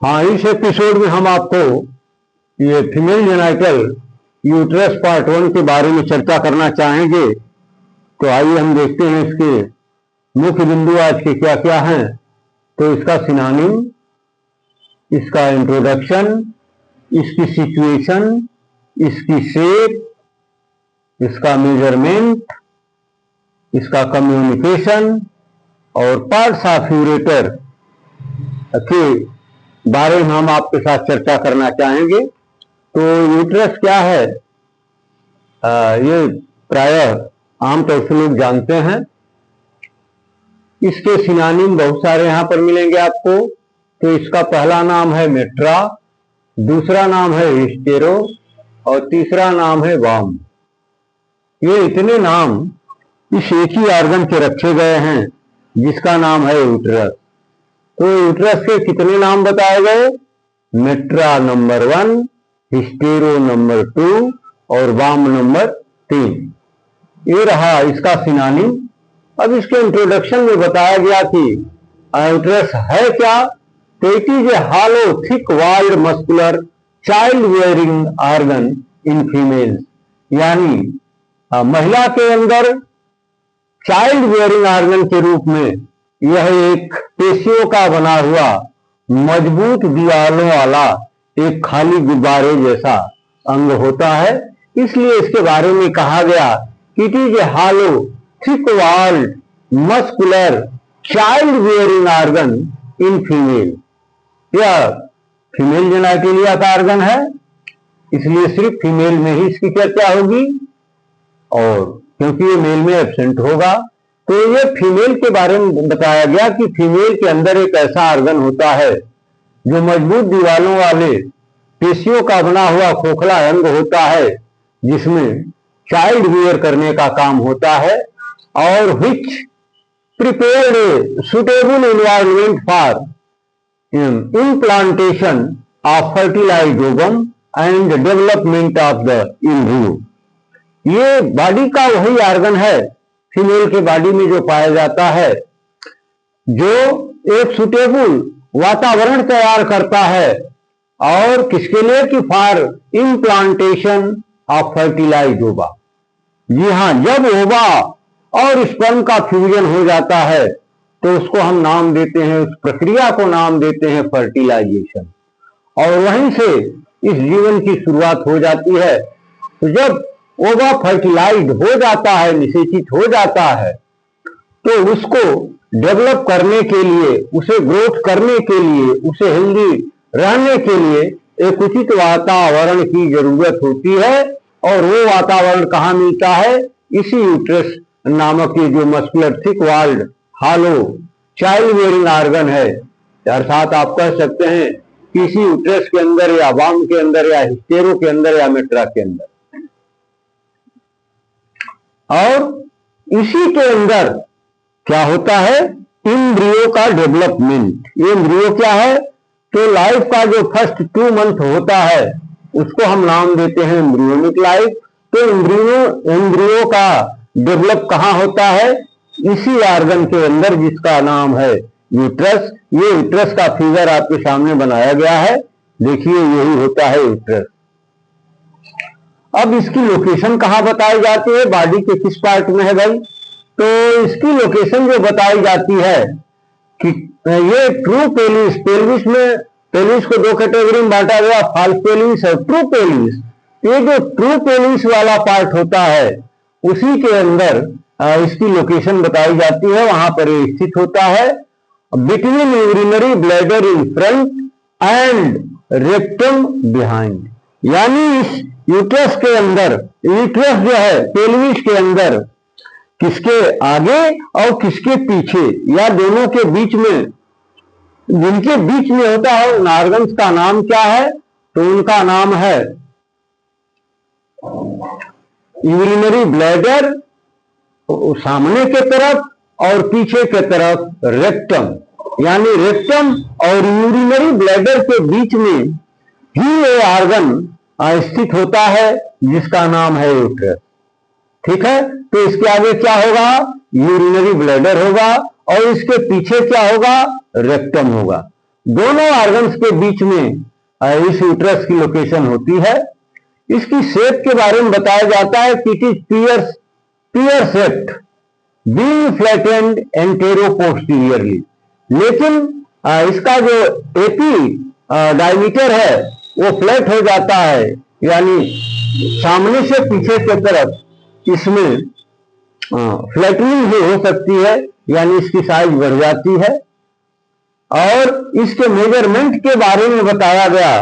हाँ, इस एपिसोड में हम आपको ये फीमेल जेनाइटल यूट्रस पार्ट 1 के बारे में चर्चा करना चाहेंगे। तो आइए हम देखते हैं इसके मुख्य बिंदु आज के क्या क्या हैं। तो इसका सिनोनिम, इसका इंट्रोडक्शन, इसकी सिचुएशन, इसकी शेप, इसका मेजरमेंट, इसका कम्युनिकेशन और पार्ट्स ऑफ यूरेटर के बारे में हम आपके साथ चर्चा करना चाहेंगे। तो यूट्रस क्या है, ये प्रायः आमतौर से लोग जानते हैं। इसके सिनोनिम बहुत सारे यहाँ पर मिलेंगे आपको। तो इसका पहला नाम है मेट्रा, दूसरा नाम है हिस्टेरो और तीसरा नाम है वाम। ये इतने नाम इस एक ही ऑर्गन के रखे गए हैं जिसका नाम है यूट्रस। तो यूट्रस के कितने नाम बताए गए? मेट्रा नंबर 1, हिस्टेरो नंबर 2 और वाम नंबर 3। ये रहा इसका सिनोनिम। अब इसके इंट्रोडक्शन में बताया गया कि यूट्रस है क्या। तो it is a hollow thick walled muscular child bearing organ in female, यानी महिला के अंदर चाइल्ड बियरिंग ऑर्गन के रूप में यह एक पेशियों का बना हुआ मजबूत दीवारों वाला एक खाली गुब्बारे जैसा अंग होता है। इसलिए इसके बारे में कहा गया कि it is a hollow thick walled muscular child bearing organ in female. यह फीमेल जेनाइटलिया का ऑर्गन है, इसलिए सिर्फ फीमेल में ही इसकी चर्चा होगी, और क्योंकि ये मेल में एब्सेंट होगा। तो ये फीमेल के बारे में बताया गया कि फीमेल के अंदर एक ऐसा ऑर्गन होता है जो मजबूत दीवारों वाले पेशियों का बना हुआ खोखला अंग होता है, जिसमें चाइल्ड बियर करने का काम होता है, और which prepared a suitable environment for implantation of fertilised ovum and development of the embryo. ये बॉडी का वही ऑर्गन है फीमेल के बॉडी में जो पाया जाता है, जो एक सुटेबल वातावरण तैयार करता है, और किसके लिए कि फॉर इम्प्लांटेशन ऑफ फर्टिलाइज्ड ओवा। जी हाँ, जब ओवा और स्पर्म का फ्यूजन हो जाता है तो उसको हम नाम देते हैं, उस प्रक्रिया को नाम देते हैं फर्टिलाइजेशन, और वहीं से इस जीवन की शुरुआत हो जाती है। तो जब ओवा फर्टिलाइज्ड हो जाता है, निषेचित हो जाता है, तो उसको डेवलप करने के लिए, उसे ग्रोथ करने के लिए, उसे हेल्दी रहने के लिए एक उचित वातावरण की जरूरत होती है। और वो वातावरण कहाँ मिलता है? इसी यूट्रस नामक ये जो muscular thick walled hollow child bearing organ है, अर्थात आप कह सकते हैं कि इसी यूट्रस के अंदर या वाम के अंदर या हिस्टेरो के अंदर या मेट्रा के अंदर, और इसी के अंदर क्या होता है? एम्ब्रियो का डेवलपमेंट। ये एम्ब्रियो क्या है? तो लाइफ का जो फर्स्ट 2 मंथ होता है उसको हम नाम देते हैं एम्ब्रियोनिक लाइफ। तो एम्ब्रियो का डेवलप कहाँ होता है? इसी ऑर्गन के अंदर, जिसका नाम है यूट्रस। ये यूट्रस का फिगर आपके सामने बनाया गया है, देखिए यही होता है यूट्रस। अब इसकी लोकेशन कहाँ बताई जाती है? बॉडी के किस पार्ट में है भाई? तो इसकी लोकेशन जो बताई जाती है कि ये ट्रू पेलिस, पेल्विस में, पेलिस को 2 कैटेगरी में बांटा गया, फॉल्स पेलिस और ट्रू पेलिस। ये जो ट्रू पेलिस वाला पार्ट होता है उसी के अंदर इसकी लोकेशन बताई जाती है, वहां पर ये स्थित होता है, between urinary bladder in front end rectum behind. यानी इस यूट्रस के अंदर, यूट्रस जो है पेल्विस के अंदर, किसके आगे और किसके पीछे या दोनों के बीच में, जिनके बीच में होता है उन ऑर्गन्स का नाम क्या है? तो उनका नाम है यूरिनरी ब्लैडर सामने के तरफ और पीछे के तरफ रेक्टम। यानी रेक्टम और यूरिनरी ब्लैडर के बीच में ही ये ऑर्गन स्थित होता है, जिसका नाम है यूट्रस। ठीक है, तो इसके आगे क्या होगा? यूरिनरी ब्लैडर होगा, और इसके पीछे क्या होगा? रेक्टम होगा। दोनों ऑर्गन्स के बीच में इस यूट्रस की लोकेशन होती है। इसकी शेप के बारे में बताया जाता है कि it is pear shaped being flattened antero posteriorly. लेकिन इसका जो एपी डायमीटर है वो फ्लैट हो जाता है, यानी सामने से पीछे की तरफ इसमें फ्लैटनिंग भी हो सकती है, यानी इसकी साइज बढ़ जाती है। और इसके मेजरमेंट के बारे में बताया गया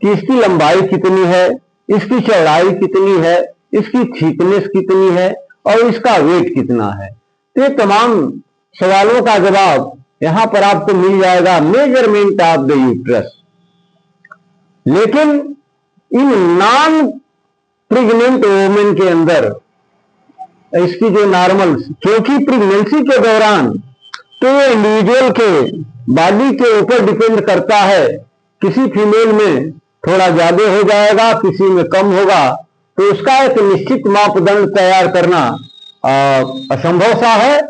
कि इसकी लंबाई कितनी है, इसकी चौड़ाई कितनी है, इसकी थिकनेस कितनी है और इसका वेट कितना है। तो ये तमाम सवालों का जवाब यहां पर आपको मिल जाएगा, मेजरमेंट ऑफ द यूट्रस। लेकिन इन नॉन प्रेग्नेंट वुमेन के अंदर इसकी जो नॉर्मल, क्योंकि प्रेगनेंसी के दौरान तो ये इंडिविजुअल के बॉडी के ऊपर डिपेंड करता है, किसी फीमेल में थोड़ा ज्यादा हो जाएगा, किसी में कम होगा, तो उसका एक निश्चित मापदंड तैयार करना असंभव सा है।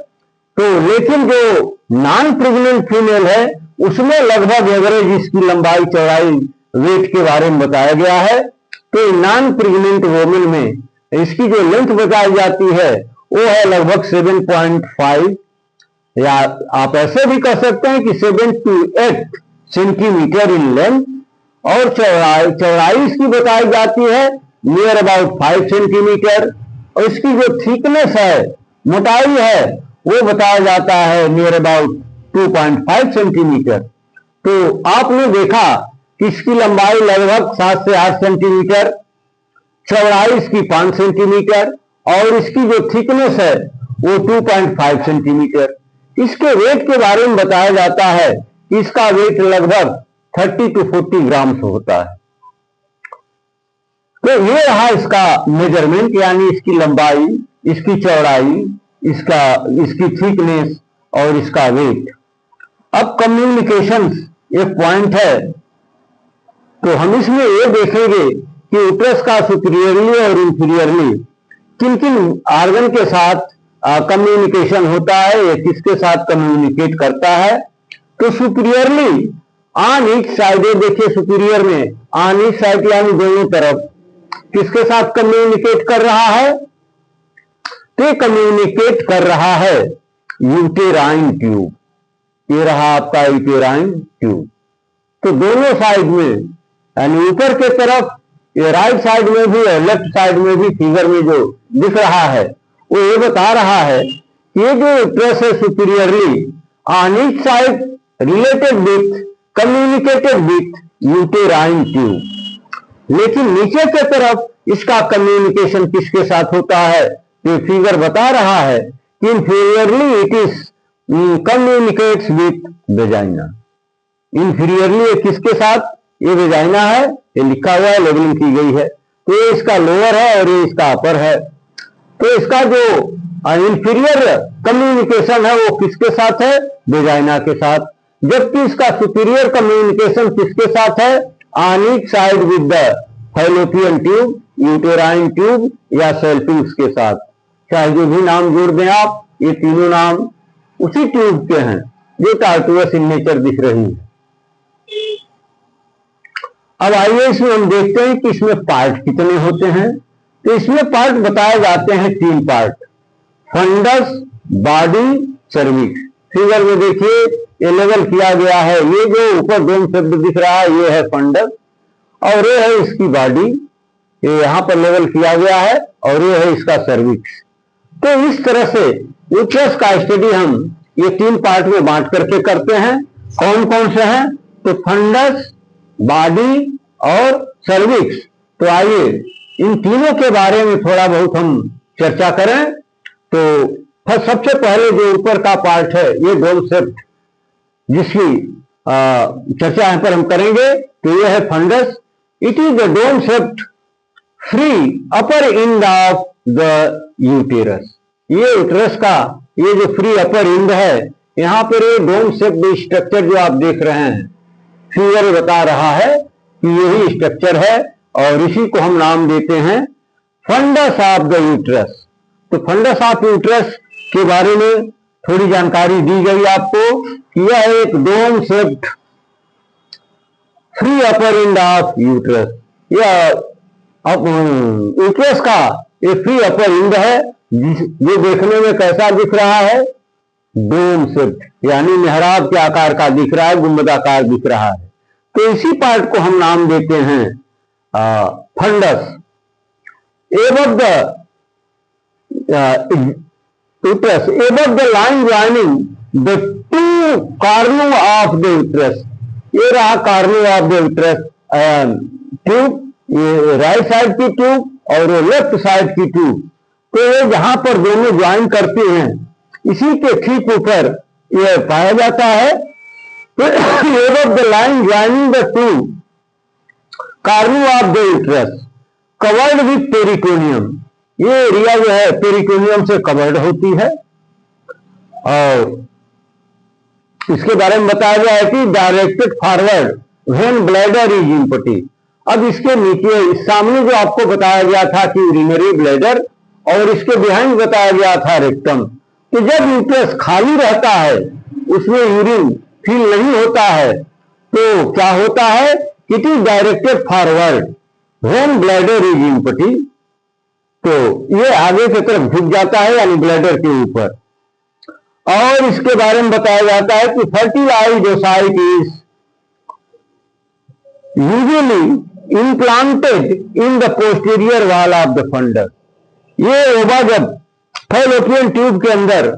तो लेकिन जो नॉन प्रेग्नेंट फीमेल है उसमें लगभग एवरेज इसकी लंबाई, चौड़ाई, वेट के बारे में बताया गया है। तो नॉन प्रेग्नेंट वुमेन में इसकी जो लेंथ बताई जाती है वो है लगभग 7.5, या आप ऐसे भी कह सकते हैं कि 7 to 8 सेंटीमीटर इन लेंथ। और चौड़ाई इसकी बताई जाती है नियर अबाउट 5 सेंटीमीटर। और इसकी जो थिकनेस है, मोटाई है, वो बताया जाता है नियर अबाउट 2.5 सेंटीमीटर। तो आपने देखा कि इसकी लंबाई लगभग 7 से 8 सेंटीमीटर, चौड़ाई इसकी 5 सेंटीमीटर और इसकी जो थिकनेस है वो 2.5 सेंटीमीटर। इसके वेट के बारे में बताया जाता है कि इसका वेट लगभग 30 to 40 ग्राम होता है। तो ये रहा इसका मेजरमेंट, यानी इसकी लंबाई, इसकी चौड़ाई, इसकी थिकनेस और इसका वेट। अब कम्युनिकेशन एक पॉइंट है, तो हम इसमें ये देखेंगे कि यूट्रस का सुपीरियरली और इंफीरियरली किन किन ऑर्गन के साथ कम्युनिकेशन होता है, ये किसके साथ कम्युनिकेट करता है। तो सुपीरियरली ऑन ईच साइड, देखिए सुपीरियर में ऑन ईच साइड यानी दोनों तरफ किसके साथ कम्युनिकेट कर रहा है, तो कम्युनिकेट कर रहा है यूटेराइन ट्यूब। ये रहा आपका यूटेराइन ट्यूब। तो दोनों साइड में, यानी ऊपर के तरफ ये राइट साइड में भी और लेफ्ट साइड में भी फिगर में जो दिख रहा है वो ये बता रहा है कि ये जो यूट्रस है superiorly on each side related with, communicated with uterine tube. लेकिन नीचे के तरफ इसका कम्युनिकेशन किसके साथ होता है, ये फिगर बता रहा है कि inferiorly it is communicates with vagina. Inferiorly किसके साथ, ये वेजाइना है, ये लिखा हुआ है, लेबलिंग की गई है। तो ये इसका लोअर है और ये इसका अपर है। तो इसका जो इंफीरियर कम्युनिकेशन है वो किसके साथ है, वेजाइना के साथ। जबकि इसका सुपीरियर कम्युनिकेशन किसके साथ है, on each side with the fallopian tube, uterine tube या सेल्फिंग्स के साथ। चाहे जो भी नाम जोड़ दें आप, ये तीनों नाम उसी ट्यूब के हैं जो टार्टुअस इन नेचर दिख रही है। अब आइए इसमें हम देखते हैं कि इसमें पार्ट कितने होते हैं। तो इसमें पार्ट बताए जाते हैं 3 part, fundus, body, cervix. Figure में देखिए ये लेवल किया गया है, ये जो ऊपर दोनों शब्द दिख रहा है ये है फंडस और ये है इसकी बॉडी, ये यहां पर लेवल किया गया है, और ये है इसका सर्विक्स। तो इस तरह से यूट्रस का स्टडी हम ये 3 पार्ट में बांट करके करते हैं। कौन कौन से हैं, तो फंडस, बॉडी और सर्विक्स। तो आइए इन तीनों के बारे में थोड़ा बहुत हम चर्चा करें। तो सबसे पहले जो ऊपर का पार्ट है ये डोम शेप्ड, जिसकी चर्चा यहां पर हम करेंगे। तो ये है fundus. It is the dome shaped free upper end of the uterus. ये यूटेरस का ये जो फ्री अपर एंड है, यहां पर ये डोम शेप्ड स्ट्रक्चर जो आप देख रहे हैं, फिगर बता रहा है कि यही स्ट्रक्चर है और इसी को हम नाम देते हैं फंडस ऑफ द यूट्रस। तो फंडस ऑफ यूट्रस के बारे में थोड़ी जानकारी दी गई आपको कि यह एक dome shaped free upper end of uterus. Uterus का ये फ्री अपर एंड है, जो देखने में कैसा दिख रहा है, डोम शेप यानी मेहराब के आकार का दिख रहा है, गुंबदाकार दिख रहा है। तो इसी पार्ट को हम नाम देते हैं fundus. Above the uterus, above the line joining the two cornu of the uterus. ये रहा cornu of the uterus tube, ये राइट साइड की ट्यूब और लेफ्ट साइड की ट्यूब। तो ये जहां पर दोनों ज्वाइन करते हैं, इसी के ठीक ऊपर ये पाया जाता है। Above the line joining the two cornu of the uterus covered with peritoneum. ये एरिया जो है पेरिटोनियम से कवर्ड होती है। और इसके बारे में बताया गया है कि directed forward when bladder is empty. अब इसके नीचे सामने जो आपको बताया गया था कि यूरिनरी ब्लैडर, और इसके बिहाइंड बताया गया था रेक्टम। तो जब यूट्रस खाली रहता है, उसमें यूरिन फील नहीं होता है, तो क्या होता है, it is directed forward when bladder is empty. तो ये आगे की तरफ झुक जाता है, यानी ब्लैडर के ऊपर। और इसके बारे में बताया जाता है कि fertilised oocyte is usually implanted in the posterior wall of the fundus. ये ओवा जब फैलोपियन ट्यूब के अंदर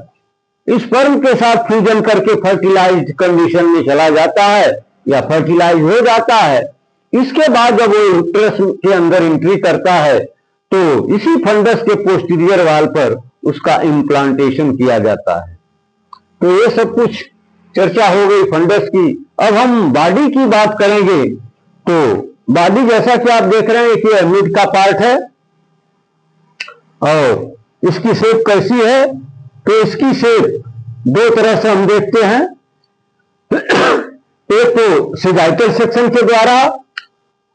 स्पर्म के साथ फ्यूजन करके फर्टिलाइज्ड कंडीशन में चला जाता है या फर्टिलाइज हो जाता है, इसके बाद जब वो यूट्रस के अंदर एंट्री करता है, तो इसी फंडस के पोस्टीरियर वॉल पर उसका इम्प्लांटेशन किया जाता है। तो ये सब कुछ चर्चा हो गई फंडस की। अब हम बॉडी की बात करेंगे। तो बॉडी जैसा कि आप देख रहे हैं कि मिड का पार्ट है, और इसकी शेप कैसी है, तो इसकी शेप दो तरह से हम देखते हैं। एक तो सेजाइटल सेक्शन के द्वारा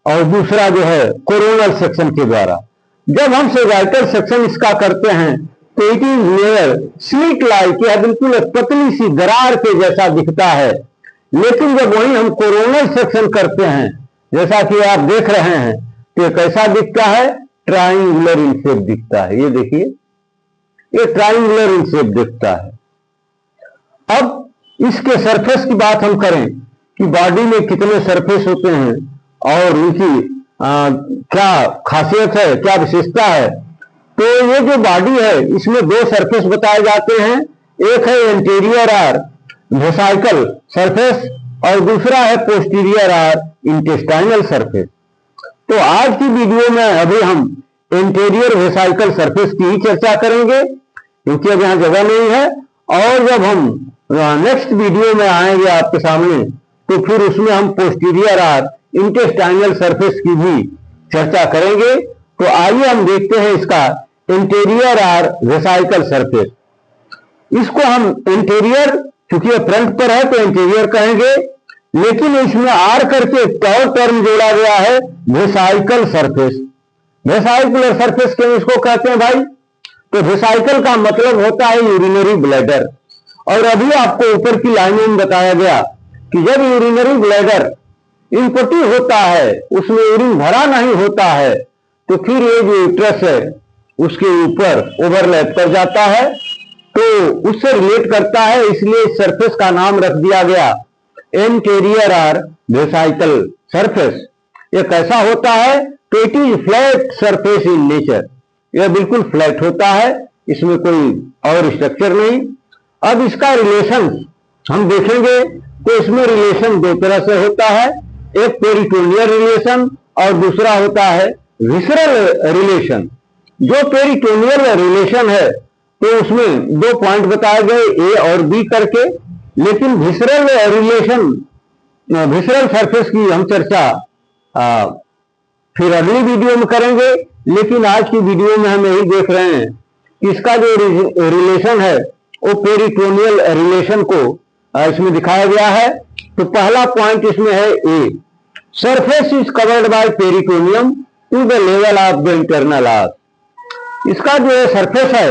और दूसरा जो है कोरोनल सेक्शन के द्वारा। जब हम सेजाइटल सेक्शन इसका करते हैं तो it is layer slit like, यह बिल्कुल पतली सी दरार के जैसा दिखता है। लेकिन जब वही हम कोरोनल सेक्शन करते हैं, जैसा कि आप देख रहे हैं, तो कैसा दिखता है, ट्राइंगुलर इन शेप दिखता है। ये देखिए, ये ट्राइंगुलर इन शेप दिखता है। अब इसके सरफेस की बात हम करें कि बॉडी में कितने सरफेस होते हैं और उनकी क्या खासियत है, क्या विशेषता है। तो ये जो बॉडी है, इसमें दो सरफेस बताए जाते हैं। एक है एंटीरियर आर वेसाइकल सरफेस और दूसरा है पोस्टीरियर आर इंटेस्टाइनल सरफेस। तो आज की वीडियो में अभी हम इंटीरियर वेसाइकल सरफेस की ही चर्चा करेंगे, क्योंकि अब यहाँ जगह नहीं है। और जब हम नेक्स्ट वीडियो में आएंगे आपके सामने, तो फिर उसमें हम पोस्टीरियर आर इंटेस्टाइनल सरफेस की भी चर्चा करेंगे। तो आइए हम देखते हैं इसका इंटीरियर आर वेसाइकल सरफेस। इसको हम इंटीरियर, क्योंकि ये फ्रंट पर है तो इंटीरियर कहेंगे, लेकिन इसमें आर करके एक और टर्म जोड़ा गया है, वेसाइकल सरफेस। वेसाइकुलर सरफेस क्यों इसको कहते हैं भाई? तो वेसाइकल का मतलब होता है यूरिनरी ब्लैडर। और अभी आपको ऊपर की लाइनों में बताया गया कि जब यूरिनरी ब्लैडर इनपटी होता है, उसमें यूरिन भरा नहीं होता है, तो फिर ये जो यूट्रस है उसके ऊपर ओवरलैप कर जाता है, तो उससे रिलेट करता है। इसलिए इस सरफेस का नाम रख दिया गया एंटीरियर आर वेसाइकल सरफेस। ये कैसा होता है? तो it is flat surface in nature. यह बिल्कुल फ्लैट होता है, इसमें कोई और स्ट्रक्चर नहीं। अब इसका रिलेशन हम देखेंगे, तो इसमें रिलेशन दो तरह से होता है, एक पेरिटोनियल रिलेशन और दूसरा होता है विसरल रिलेशन। जो पेरिटोनियल रिलेशन है, तो उसमें दो पॉइंट बताए गए, ए और बी करके। लेकिन विसरल रिलेशन, विसरल सरफेस की हम चर्चा फिर अगली वीडियो में करेंगे। लेकिन आज की वीडियो में हम यही देख रहे हैं कि इसका जो रिलेशन है वो पेरिटोनियल रिलेशन को इसमें दिखाया गया है। तो पहला पॉइंट इसमें है a, surface is covered by peritoneum to the level of the internal arch. इसका जो है सरफेस है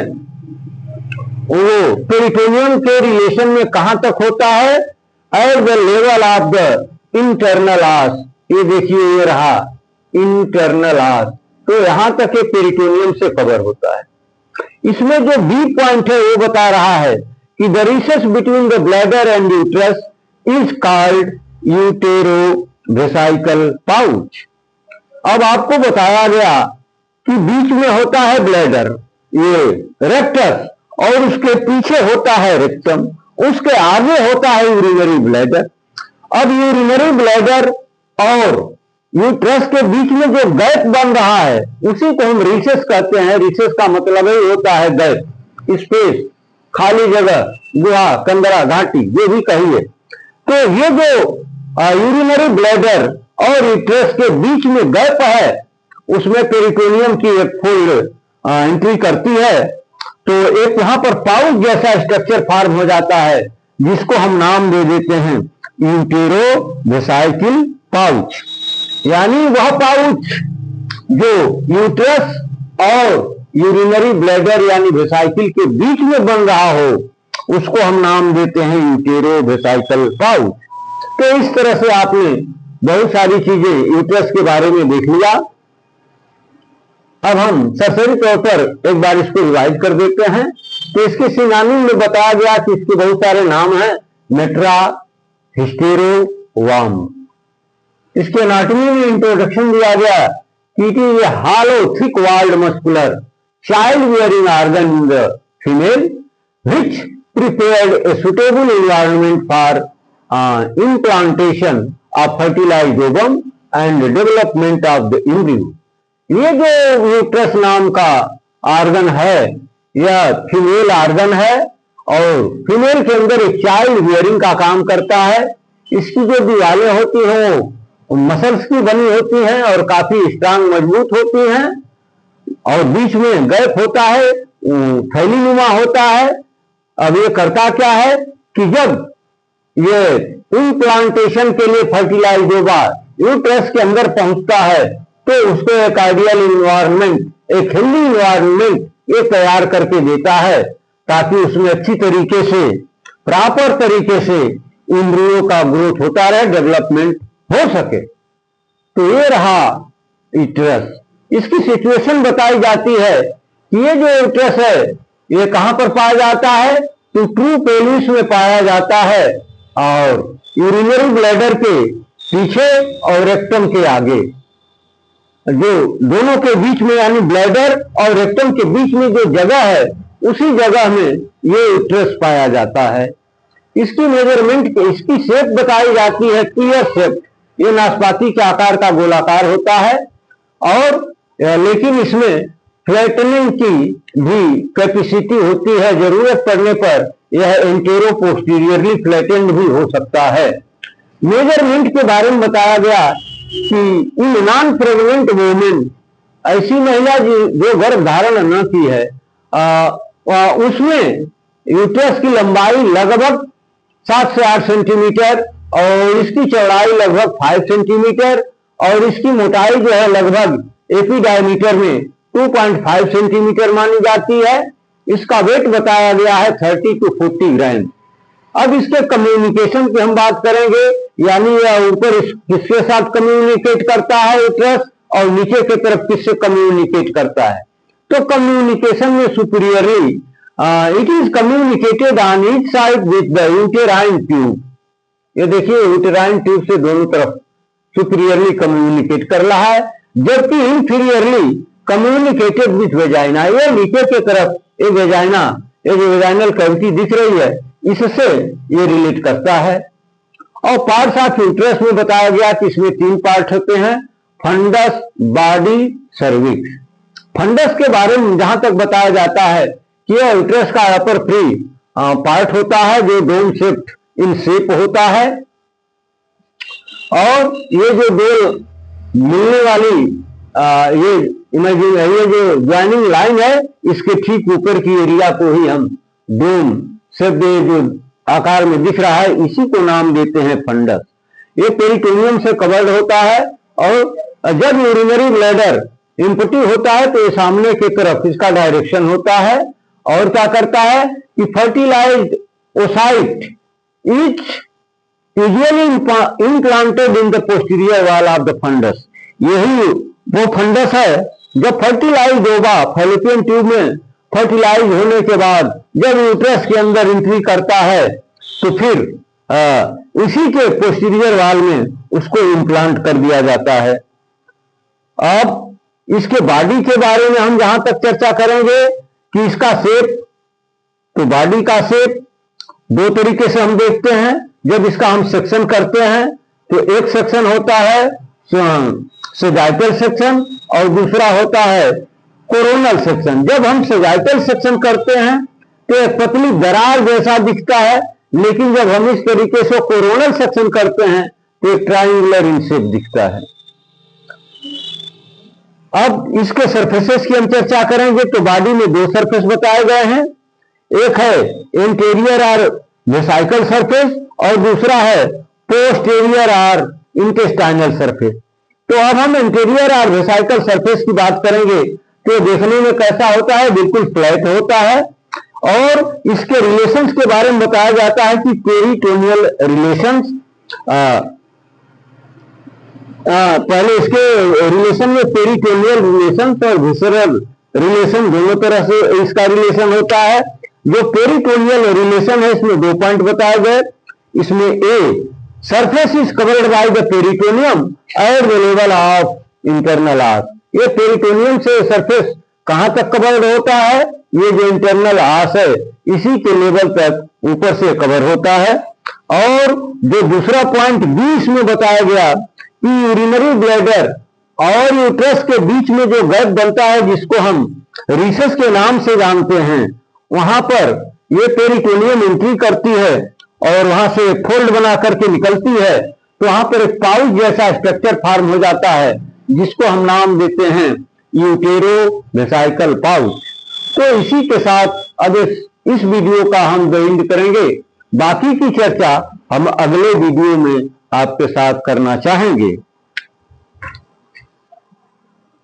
वो पेरिटोनियम के रिलेशन में कहां तक होता है? Eight the level of the internal arch. ये देखिए ये रहा इंटरनल आर्च, तो यहां तक ये पेरिटोनियम से कवर होता है। इसमें जो बी पॉइंट है वो बता रहा है कि the recess between the bladder and uterus is called uterovesical pouch. अब आपको बताया गया कि बीच में होता है ब्लैडर, ये रेक्टस, और उसके पीछे होता है रेक्टम, उसके आगे होता है यूरिनरी ब्लैडर। अब यूरिनरी ब्लैडर और यूट्रस के बीच में जो गैप बन रहा है उसी को हम रिसेस कहते हैं। रिसेस का मतलब ही होता है गैप, स्पेस, खाली जगह, गुहा, कंदरा, घाटी, जो भी कहिए। तो ये जो यूरिनरी ब्लैडर और यूट्रस के बीच में गैप है उसमें पेरिटोनियम की एक फोल्ड एंट्री करती है, तो एक यहां पर पाउच जैसा स्ट्रक्चर फॉर्म हो जाता है जिसको हम नाम दे देते हैं यूटेरोवेसाइकल पाउच। यानी वह पाउच जो यूट्रस और यूरिनरी ब्लैडर यानी वेसाइकल के बीच में बन रहा हो उसको हम नाम देते हैं यूटेरोवेसाइकल पाउच। तो इस तरह से आपने बहुत सारी चीजें यूट्रस के बारे में देख लिया। अब हम सरसरी तौर पर एक बार इसको रिवाइज कर देते हैं। तो इसके सिनोनिम में बताया गया कि इसके बहुत सारे नाम हैं, मेट्रा, हिस्टेरो, वाम। इसके एनाटॉमी में इंट्रोडक्शन दिया गया कि it is a hollow thick walled muscular child bearing organ in the female which prepared a suitable environment for implantation of fertilized ovum and development of the embryo। ये जो यूट्रस नाम का organ है यह female organ है और female के अंदर एक चाइल्ड बियरिंग का काम करता है। इसकी जो दीवारें होती हैं वो मसल्स की बनी होती हैं और काफी स्ट्रांग मजबूत होती हैं, और बीच में गैप होता है, थैलीनुमा होता है। अब ये करता क्या है कि जब ये इम्प्लांटेशन के लिए फर्टिलाइज होगा यूट्रस के अंदर पहुंचता है तो उसको एक आइडियल इन्वायरमेंट, एक हेल्दी इन्वायरमेंट ये तैयार करके देता है ताकि उसमें अच्छी तरीके से, प्रॉपर तरीके से एम्ब्रियो का ग्रोथ होता रहे, डेवलपमेंट हो सके। तो ये रहा यूट्रस। इसकी सिचुएशन बताई जाती है कि ये जो यूट्रस है ये कहां पर पाया जाता है, तो ट्रू पेल्विस में पाया जाता है और यूरिनरी ब्लैडर के पीछे और रेक्टम के आगे, जो दोनों के बीच में यानी ब्लैडर और रेक्टम के बीच में जो जगह है उसी जगह में ये यूट्रस पाया जाता है। इसकी मेजरमेंट, इसकी शेप बताई जाती है क्लियर शेप। ये नाशपाती के आकार का गोलाकार होता है और लेकिन इसमें फ्लैटनिंग की भी कैपेसिटी होती है, जरूरत पड़ने पर यह एंटेरो पोस्टीरियरली फ्लैटेंड भी हो सकता है। मेजरमेंट के बारे में बताया गया कि इन नॉन प्रेग्नेंट वुमेन, ऐसी महिला जो गर्भ धारण न की है, उसमें यूट्रस की लंबाई लगभग 7 से 8 सेंटीमीटर और इसकी चौड़ाई लगभग 5 सेंटीमीटर और इसकी मोटाई जो है लगभग एपीडायमीटर में 2.5 सेंटीमीटर मानी जाती है। इसका वेट बताया गया है 30 to 40 ग्राम। अब इसके कम्युनिकेशन की हम बात करेंगे, यानी यह ऊपर किसके साथ कम्युनिकेट करता है यूट्रस और नीचे की तरफ किससे कम्युनिकेट करता है। तो कम्युनिकेशन में superiorly it is communicated on each side with the uterine tube. ये देखिए यूटेराइन ट्यूब से दोनों तरफ सुपीरियरली कम्युनिकेट कर रहा है, जबकि इंफीरियरली कम्युनिकेटेड विथ वेजाइना। ये नीचे की तरफ ये वेजाइना, ये जो वेजाइनल कैविटी दिख रही है इससे ये रिलेट करता है। और पार्ट्स ऑफ यूट्रस में बताया गया कि इसमें 3 पार्ट होते हैं, फंडस, बॉडी, सर्विक्स। फंडस के बारे में जहां तक बताया जाता है कि यह यूट्रस का अपर फ्री पार्ट होता है जो डोम शेप्ड इन शेप होता है और ये जो दो मिलने वाली ये इमेजिन है, ये जो ज्वाइनिंग लाइन है इसके ठीक ऊपर की एरिया को ही हम डोम शेप्ड जो आकार में दिख रहा है इसी को नाम देते हैं फंडस। ये पेरिटोनियम से कवर्ड होता है और जब यूरिनरी ब्लैडर इम्पटी होता है तो ये सामने की तरफ इसका डायरेक्शन होता है और क्या करता है कि fertilised oocyte each usually implanted in the posterior wall of the fundus. यही वो फंडस है जब फर्टिलाइज ओवा फैलोपियन ट्यूब में फर्टिलाइज होने के बाद जब यूट्रस के अंदर एंट्री करता है तो फिर उसी के पोस्टीरियर वॉल में उसको इम्प्लांट कर दिया जाता है। अब इसके बॉडी के बारे में हम जहां तक चर्चा करेंगे कि इसका शेप, तो बॉडी का शेप दो तरीके से हम देखते हैं। जब इसका हम सेक्शन करते हैं तो एक सेक्शन होता है सेजाइटल सेक्शन और दूसरा होता है कोरोनल सेक्शन। जब हम सेजाइटल सेक्शन करते हैं तो एक पतली दरार जैसा दिखता है, लेकिन जब हम इस तरीके से कोरोनल सेक्शन करते हैं तो एक ट्रायंगुलर इन शेप दिखता है। अब इसके सरफेसेस की हम चर्चा करेंगे तो बॉडी में दो सरफेस बताए गए हैं, एक है इंटीरियर और वेसाइकल सरफेस और दूसरा है पोस्टीरियर और इंटेस्टाइनल सरफेस। तो अब हम इंटीरियर और वेसाइकल सरफेस की बात करेंगे तो देखने में कैसा होता है, बिल्कुल फ्लैट होता है। और इसके रिलेशंस के बारे में बताया जाता है कि पेरिटोनियल रिलेशंस, पहले इसके रिलेशन में पेरिटोनियल रिलेशंस और विसरल रिलेशन दोनों तरह से इसका रिलेशन होता है। जो पेरिटोनियल रिलेशन है इसमें दो पॉइंट बताए गए। इसमें a surface is covered by the peritoneum at the level of internal arch. ये पेरिटोनियम से सरफेस कहां तक कवर्ड होता है, ये जो इंटरनल आर्च है इसी के लेवल तक ऊपर से कवर होता है। और जो दूसरा पॉइंट 20 में बताया गया कि यूरिनरी ब्लैडर और यूट्रस के बीच में जो गैप बनता है जिसको हम रीसस के नाम से जानते हैं, वहां पर ये पेरिटोनियम एंट्री करती है और वहां से फोल्ड बना करके निकलती है, तो वहां पर एक पाउच जैसा स्ट्रक्चर फॉर्म हो जाता है जिसको हम नाम देते हैं यूटेरो वेसाइकल पाउच। तो इसी के साथ अब इस वीडियो का हम एंड करेंगे। बाकी की चर्चा हम अगले वीडियो में आपके साथ करना चाहेंगे।